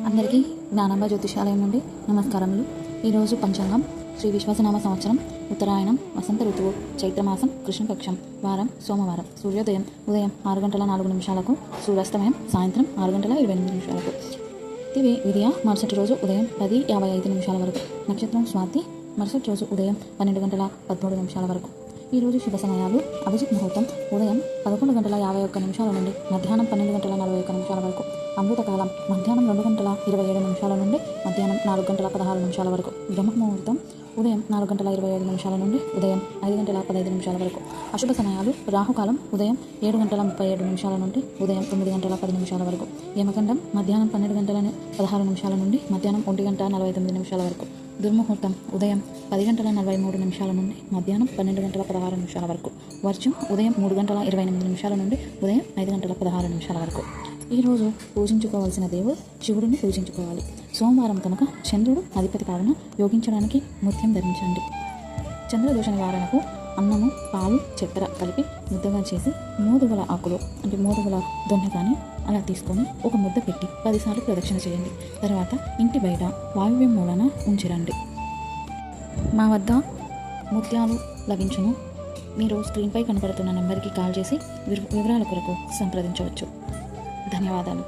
అందరికీ జ్ఞానంబ జ్యోతిషాలయం నుండి నమస్కారములు. ఈరోజు పంచాంగం శ్రీ విశ్వాసనామ సంవత్సరం ఉత్తరాయణం వసంత ఋతువు చైత్రమాసం కృష్ణపక్షం వారం సోమవారం. సూర్యోదయం ఉదయం 6:04 సూర్యాస్తమయం సాయంత్రం 6:28 తివి విధియ మరుసటి రోజు ఉదయం 10:55 వరకు. నక్షత్రం స్వాతి మరుసటి రోజు ఉదయం 12:13 వరకు. ఈరోజు శుభ సమయాలు అభిజిత్ ముహూర్తం ఉదయం 11:51 నుండి మధ్యాహ్నం 12:41 వరకు. అమృతకాలం మధ్యాహ్నం 2:27 నుండి మధ్యాహ్నం 4:16 వరకు. బ్రహ్మ ముహూర్తం ఉదయం 4:27 నుండి ఉదయం 5:15 వరకు. అశుభ సమయాలు రాహుకాలం ఉదయం 7:37 నుండి ఉదయం 9:10 వరకు. యమగండం మధ్యాహ్నం 12:16 నుండి మధ్యాహ్నం 1:49 వరకు. దుర్ముహూర్తం ఉదయం 10:43 నుండి మధ్యాహ్నం 12:16 వరకు. వర్జం ఉదయం 3:28 నుండి ఉదయం 5:16 వరకు. ఈరోజు పూజించుకోవాల్సిన దేవుడు శివుడిని పూజించుకోవాలి. సోమవారం కనుక చంద్రుడు అధిపతి కావున యోగించడానికి ముత్యం ధరించండి. చంద్రదోష నివారణకు అన్నము పాలు చక్కెర కలిపి ముద్దగా చేసి మోదుగల ఆకులు అంటే మోదుగల దొండ కానీ అలా తీసుకొని ఒక ముద్ద పెట్టి 10 సార్లు ప్రదక్షిణ చేయండి. తర్వాత ఇంటి బయట వాయువ్యం మూలన ఉంచిరండి. మా వద్ద ముత్యాలు లభించును. మీరు స్క్రీన్పై కనపడుతున్న నెంబర్కి కాల్ చేసి వివరాల కొరకు సంప్రదించవచ్చు. ధన్యవాదాలు.